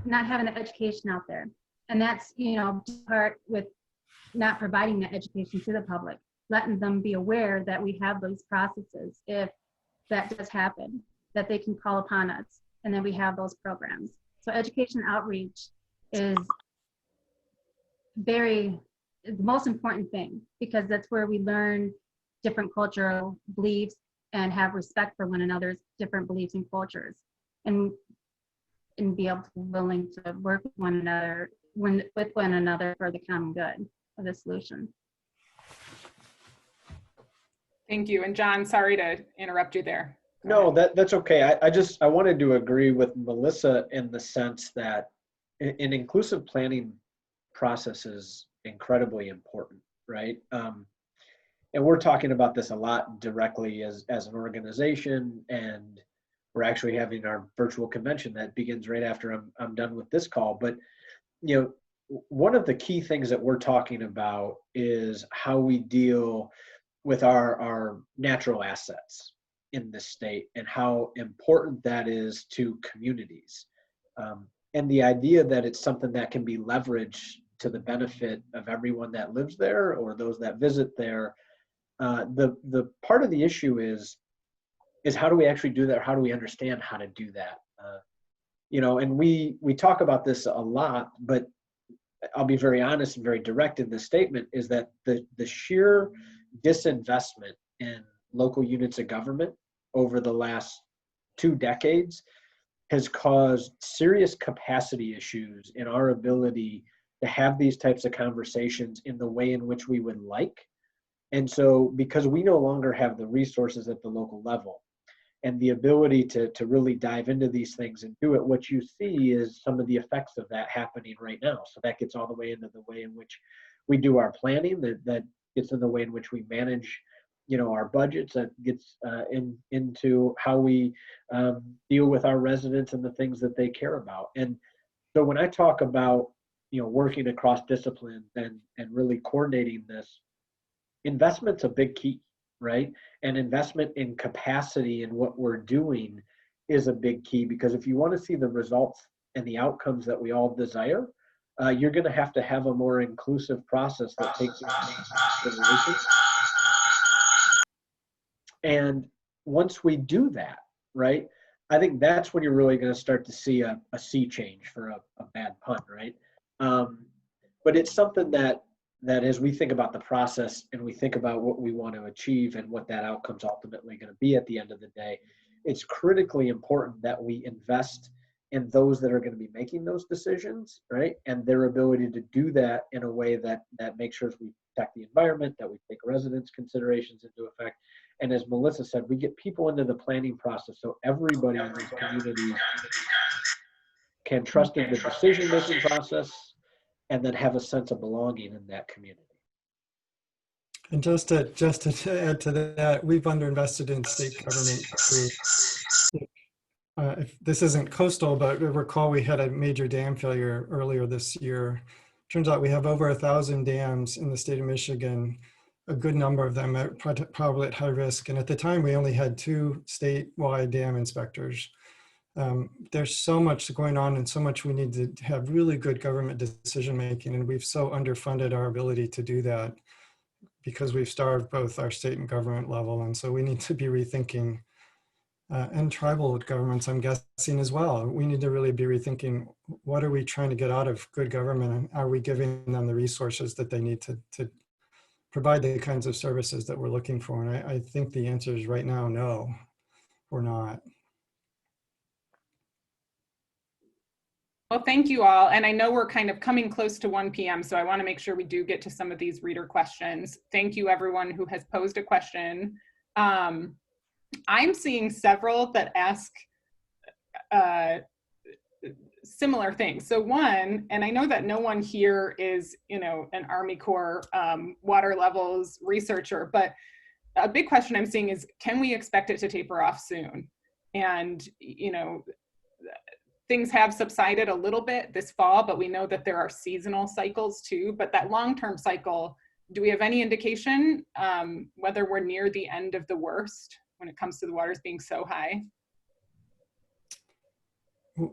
not having the education out there. And that's, part with not providing that education to the public, letting them be aware that we have those processes if that does happen, that they can call upon us, and then we have those programs. So education outreach is the most important thing, because that's where we learn different cultural beliefs and have respect for one another's different beliefs and cultures, and be able to be willing to work with one another for the common good of the solution. Thank you. And John, sorry to interrupt you there. No, that's okay. I wanted to agree with Melissa in the sense that an inclusive planning process is incredibly important, right? And we're talking about this a lot directly as an organization, and we're actually having our virtual convention that begins right after I'm done with this call. But, one of the key things that we're talking about is how we deal with our natural assets in the state and how important that is to communities. And the idea that it's something that can be leveraged to the benefit of everyone that lives there or those that visit there. The part of the issue is how do we actually do that? How do we understand how to do that? And we talk about this a lot, but I'll be very honest and very direct in this statement, is that the sheer disinvestment in local units of government over the last 2 decades has caused serious capacity issues in our ability to have these types of conversations in the way in which we would like. And so, because we no longer have the resources at the local level and the ability to really dive into these things and do it, what you see is some of the effects of that happening right now. So that gets all the way into the way in which we do our planning, that gets in the way in which we manage, our budgets, that gets into how we deal with our residents and the things that they care about. And so when I talk about, working across disciplines and really coordinating this, investment's a big key, right? And investment in capacity in what we're doing is a big key, because if you want to see the results and the outcomes that we all desire, you're going to have a more inclusive process that takes into consideration. And once we do that, right, I think that's when you're really going to start to see a sea change, for a bad pun, right? But it's something that as we think about the process and we think about what we want to achieve and what that outcome's ultimately going to be at the end of the day, it's critically important that we invest and those that are going to be making those decisions, right? And their ability to do that in a way that makes sure we protect the environment, that we take residents' considerations into effect. And as Melissa said, we get people into the planning process so everybody in these communities can trust in the decision-making process and then have a sense of belonging in that community. And just to add to that, we've underinvested in state government. If this isn't coastal, but recall we had a major dam failure earlier this year. Turns out we have over 1,000 dams in the state of Michigan, a good number of them are probably at high risk. And at the time, we only had 2 statewide dam inspectors. There's so much going on and so much we need to have really good government decision making, and we've so underfunded our ability to do that because we've starved both our state and government level. And so we need to be rethinking, and tribal governments, I'm guessing as well. We need to really be rethinking, what are we trying to get out of good government, and are we giving them the resources that they need to provide the kinds of services that we're looking for? And I think the answer is right now, no, we're not. Well, thank you all. And I know we're kind of coming close to 1 p.m., so I want to make sure we do get to some of these reader questions. Thank you, everyone who has posed a question. I'm seeing several that ask similar things. So one, and I know that no one here is, an Army Corps water levels researcher, but a big question I'm seeing is, can we expect it to taper off soon? And, things have subsided a little bit this fall, but we know that there are seasonal cycles too. But that long-term cycle, do we have any indication whether we're near the end of the worst when it comes to the waters being so high?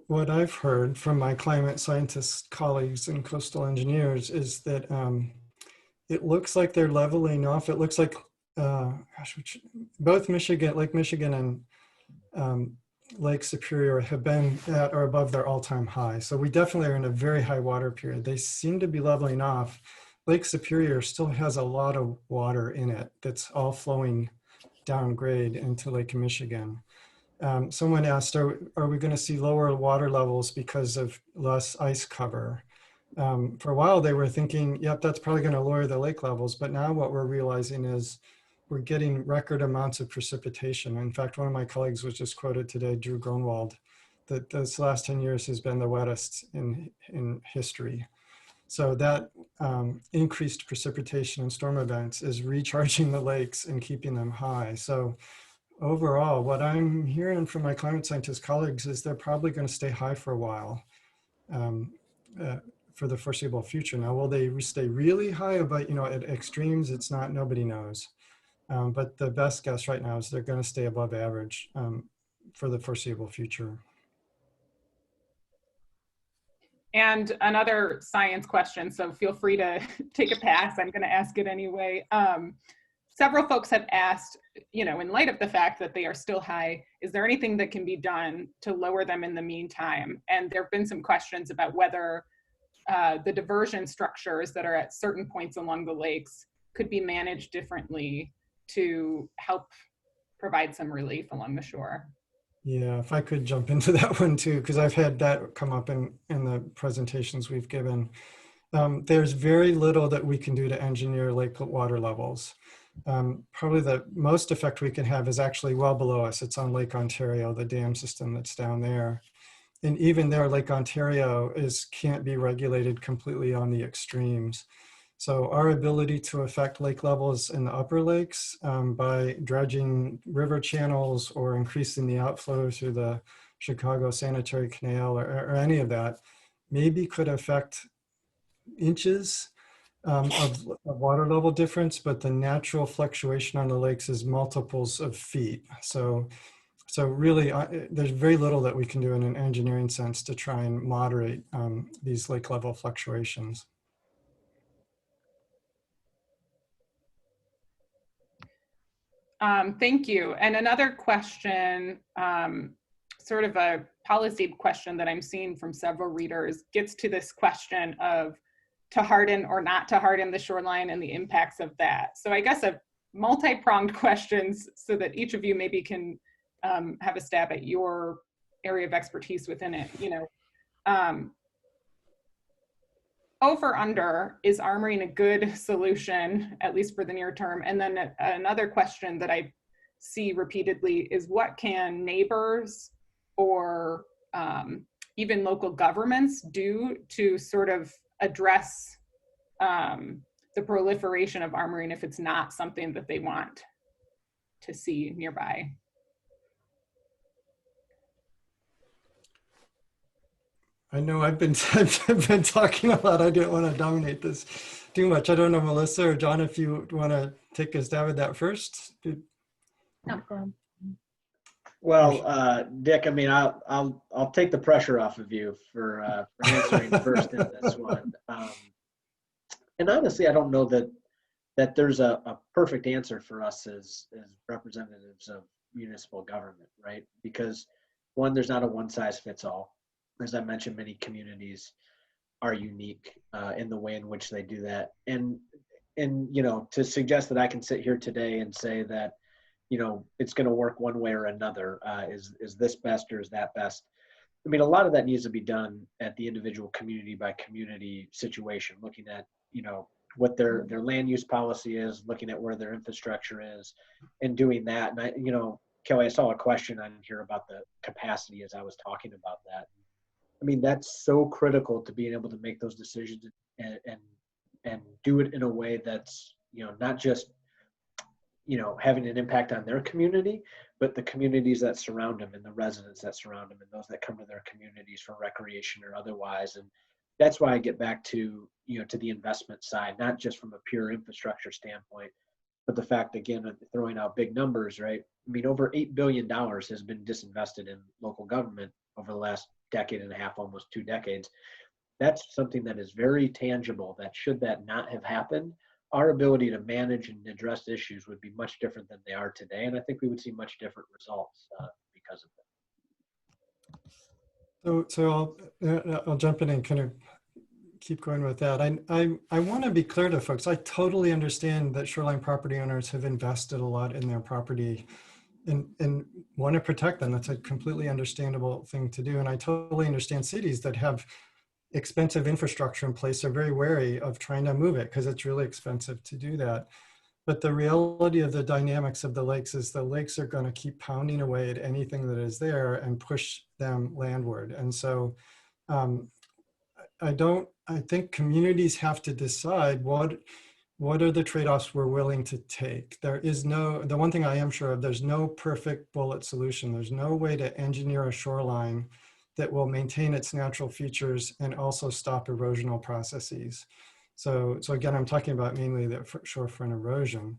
What I've heard from my climate scientist colleagues and coastal engineers is that it looks like they're leveling off. It looks like, both Lake Michigan and Lake Superior have been at or above their all-time high. So we definitely are in a very high water period. They seem to be leveling off. Lake Superior still has a lot of water in it that's all flowing downgrade into Lake Michigan. Someone asked, are we going to see lower water levels because of less ice cover? For a while they were thinking, yep, that's probably going to lower the lake levels. But now what we're realizing is we're getting record amounts of precipitation. In fact, one of my colleagues was just quoted today, Drew Gronwald, that this last 10 years has been the wettest in history. So that increased precipitation and storm events is recharging the lakes and keeping them high. So overall, what I'm hearing from my climate scientist colleagues is they're probably going to stay high for a while for the foreseeable future. Now, will they stay really high? But at extremes, it's not, nobody knows. But the best guess right now is they're going to stay above average for the foreseeable future. And another science question, so feel free to take a pass. I'm going to ask it anyway. Several folks have asked, in light of the fact that they are still high, is there anything that can be done to lower them in the meantime? And there have been some questions about whether the diversion structures that are at certain points along the lakes could be managed differently to help provide some relief along the shore. Yeah, if I could jump into that one too, because I've had that come up in the presentations we've given. There's very little that we can do to engineer lake water levels. Probably the most effect we can have is actually well below us. It's on Lake Ontario, the dam system that's down there. And even there, Lake Ontario can't be regulated completely on the extremes. So our ability to affect lake levels in the upper lakes by dredging river channels or increasing the outflow through the Chicago Sanitary Canal or any of that maybe could affect inches of water level difference, but the natural fluctuation on the lakes is multiples of feet. So really, there's very little that we can do in an engineering sense to try and moderate these lake level fluctuations. Thank you. And another question, sort of a policy question that I'm seeing from several readers, gets to this question of to harden or not to harden the shoreline and the impacts of that. So I guess a multi-pronged questions so that each of you maybe can have a stab at your area of expertise within it, you know. Over under, is armoring a good solution, at least for the near term? And then another question that I see repeatedly is, what can neighbors or even local governments do to sort of address the proliferation of armoring if it's not something that they want to see nearby? I know I've been I've been talking a lot. I didn't want to dominate this too much. I don't know, Melissa or John, if you want to take a stab at that first. No, go ahead. Well, Dick, I mean, I'll take the pressure off of you for answering first in this one. And honestly, I don't know that there's a perfect answer for us as representatives of municipal government, right? Because one, there's not a one size fits all. As I mentioned, many communities are unique in the way in which they do that. And you know, to suggest that I can sit here today and say that, you know, it's going to work one way or another, is this best or is that best? I mean, a lot of that needs to be done at the individual community by community situation, looking at, you know, what their land use policy is, looking at where their infrastructure is, and doing that. And I, you know, Kelly, I saw a question on here about the capacity as I was talking about that. I mean, that's so critical to being able to make those decisions and do it in a way that's, you know, not just, you know, having an impact on their community, but the communities that surround them and the residents that surround them and those that come to their communities for recreation or otherwise. And that's why I get back to, you know, to the investment side, not just from a pure infrastructure standpoint, but the fact, again, of throwing out big numbers, right? I mean, over $8 billion has been disinvested in local government over the last decade and a half, almost 2 decades. That's something that is very tangible, that should that not have happened, our ability to manage and address issues would be much different than they are today. And I think we would see much different results because of that. So I'll jump in and kind of keep going with that. I want to be clear to folks. I totally understand that shoreline property owners have invested a lot in their property and want to protect them. That's a completely understandable thing to do. And I totally understand cities that have expensive infrastructure in place are very wary of trying to move it because it's really expensive to do that. But the reality of the dynamics of the lakes is the lakes are going to keep pounding away at anything that is there and push them landward. And so I think communities have to decide what are the trade-offs we're willing to take. The one thing I am sure of, there's no perfect bullet solution. There's no way to engineer a shoreline that will maintain its natural features and also stop erosional processes. So again, I'm talking about mainly the shorefront erosion.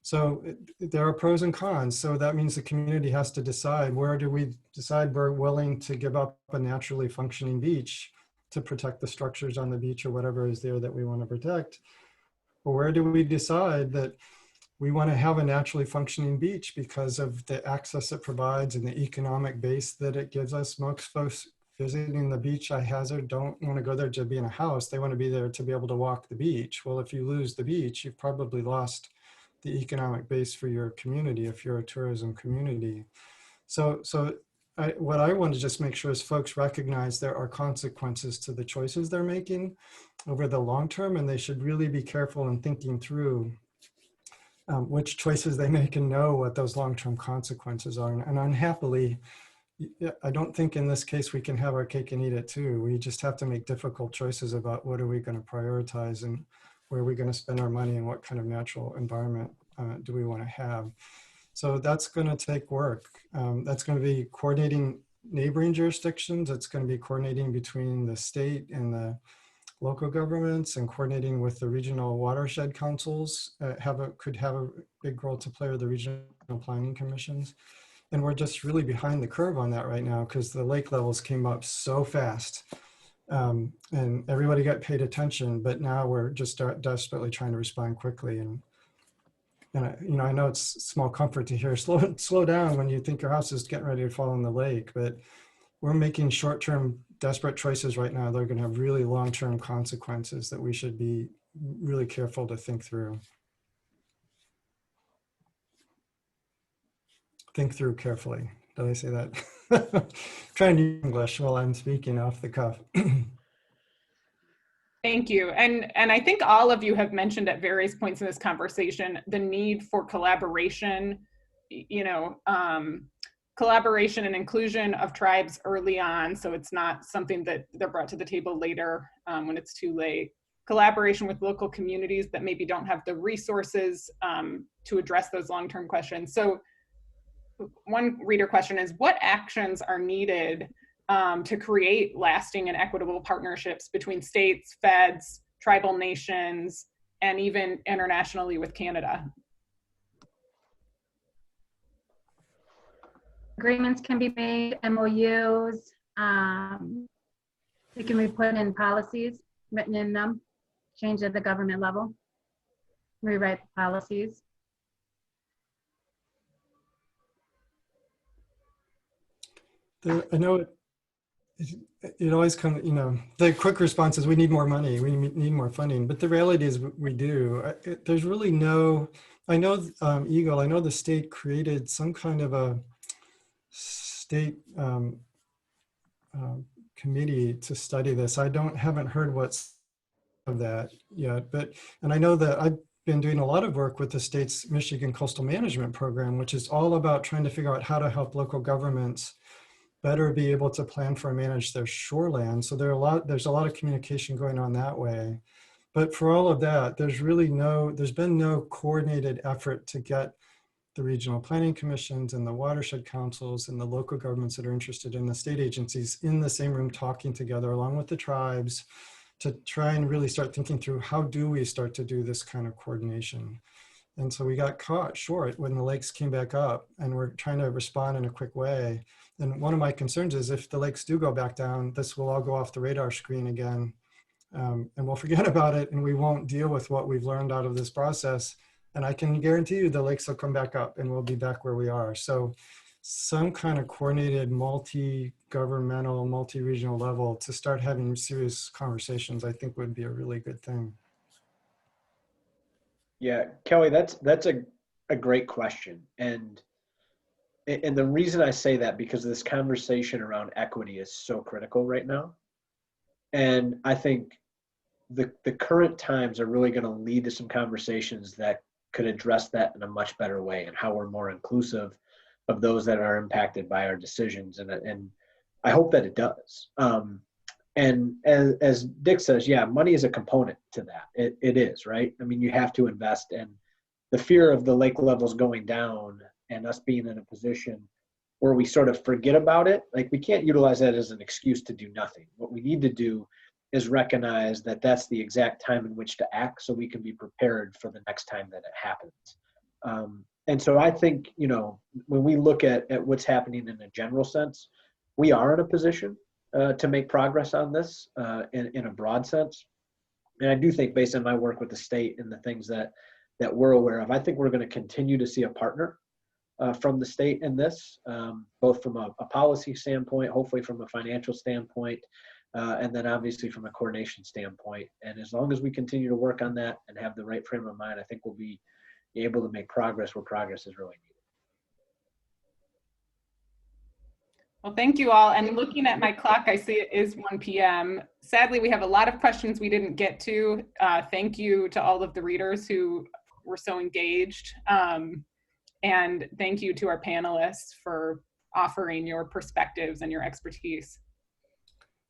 So there are pros and cons. So that means the community has to decide, where do we decide we're willing to give up a naturally functioning beach to protect the structures on the beach or whatever is there that we want to protect? Or where do we decide that we want to have a naturally functioning beach because of the access it provides and the economic base that it gives us? Most folks visiting the beach, I hazard, don't want to go there to be in a house. They want to be there to be able to walk the beach. Well, if you lose the beach, you've probably lost the economic base for your community if you're a tourism community. So what I want to just make sure is folks recognize there are consequences to the choices they're making over the long term, and they should really be careful in thinking through which choices they make and know what those long-term consequences are. And unhappily, I don't think in this case we can have our cake and eat it too. We just have to make difficult choices about what are we going to prioritize and where are we going to spend our money and what kind of natural environment do we want to have. So that's going to take work. That's going to be coordinating neighboring jurisdictions. It's going to be coordinating between the state and the local governments and coordinating with the regional watershed councils. Could have a big role to play with the regional planning commissions. And we're just really behind the curve on that right now because the lake levels came up so fast and everybody got paid attention, but now we're just desperately trying to respond quickly. And I know it's small comfort to hear slow down when you think your house is getting ready to fall in the lake, but we're making short-term desperate choices right now. They're going to have really long-term consequences that we should be really careful to think through. Think through carefully. Did I say that? Trying to use English while I'm speaking off the cuff. Thank you. And I think all of you have mentioned at various points in this conversation the need for collaboration, collaboration and inclusion of tribes early on, so it's not something that they're brought to the table later when it's too late. Collaboration with local communities that maybe don't have the resources to address those long-term questions. So one reader question is, what actions are needed to create lasting and equitable partnerships between states, feds, tribal nations, and even internationally with Canada? Agreements can be made, MOUs, they can be put in policies, written in them, change at the government level, rewrite the policies. I know it always comes, the quick response is we need more money, we need more funding, but the reality is we do. There's really no, I know Eagle, I know the state created some kind of a state committee to study this. I haven't heard what's of that yet, and I know that I've been doing a lot of work with the state's Michigan Coastal Management Program, which is all about trying to figure out how to help local governments better be able to plan for and manage their shoreline. So there's a lot of communication going on that way. But for all of that, there's been no coordinated effort to get the regional planning commissions and the watershed councils and the local governments that are interested in the state agencies in the same room talking together along with the tribes to try and really start thinking through how do we start to do this kind of coordination. And so we got caught short when the lakes came back up and we're trying to respond in a quick way. And one of my concerns is if the lakes do go back down, this will all go off the radar screen again. And we'll forget about it and we won't deal with what we've learned out of this process. And I can guarantee you the lakes will come back up and we'll be back where we are. So some kind of coordinated multi-governmental, multi-regional level to start having serious conversations, I think would be a really good thing. Yeah, Kelly, that's a great question. And the reason I say that, because this conversation around equity is so critical right now. And I think the current times are really going to lead to some conversations that could address that in a much better way and how we're more inclusive of those that are impacted by our decisions. And I hope that it does. And as Dick says, yeah, money is a component to that. It is, right? I mean, you have to invest, and the fear of the lake levels going down and us being in a position where we sort of forget about it, like we can't utilize that as an excuse to do nothing. What we need to do is recognize that that's the exact time in which to act so we can be prepared for the next time that it happens. And so I think, when we look at what's happening in a general sense, we are in a position to make progress on this in a broad sense. And I do think, based on my work with the state and the things that we're aware of, I think we're going to continue to see a partner from the state in this, both from a policy standpoint, hopefully from a financial standpoint, and then obviously from a coordination standpoint. And as long as we continue to work on that and have the right frame of mind, I think we'll be able to make progress where progress is really needed. Well, thank you all. And looking at my clock, I see it is 1 p.m. Sadly, we have a lot of questions we didn't get to. Thank you to all of the readers who were so engaged. And thank you to our panelists for offering your perspectives and your expertise.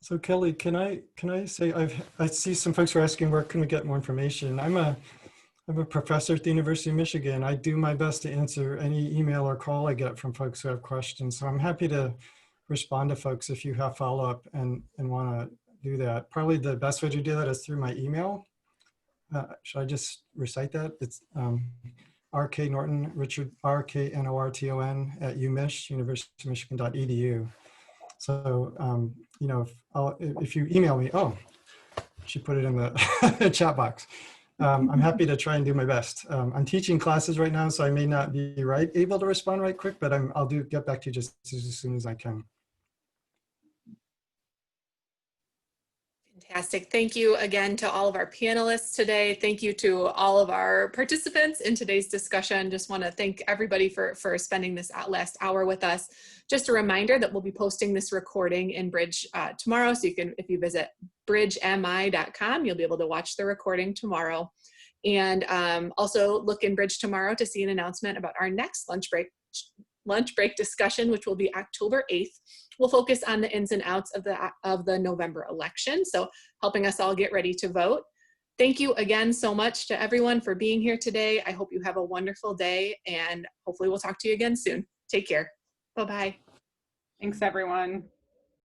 So Kelly, can I say, I see some folks are asking where can we get more information. I'm a professor at the University of Michigan. I do my best to answer any email or call I get from folks who have questions. So I'm happy to respond to folks if you have follow-up and want to do that. Probably the best way to do that is through my email. Should I just recite that? It's RK Norton, Richard, RKNORTON at UMich, universityofmichigan.edu. So, if you email me, she put it in the chat box. I'm happy to try and do my best. I'm teaching classes right now, so I may not be able to respond right quick, but I'll get back to you just as soon as I can. Fantastic. Thank you again to all of our panelists today. Thank you to all of our participants in today's discussion. Just want to thank everybody for spending this last hour with us. Just a reminder that we'll be posting this recording in Bridge tomorrow. So you can, if you visit bridgemi.com, you'll be able to watch the recording tomorrow. And also look in Bridge tomorrow to see an announcement about our next lunch break discussion, which will be October 8th. We'll focus on the ins and outs of the November election. So helping us all get ready to vote. Thank you again so much to everyone for being here today. I hope you have a wonderful day, and hopefully we'll talk to you again soon. Take care. Bye-bye. Thanks, everyone.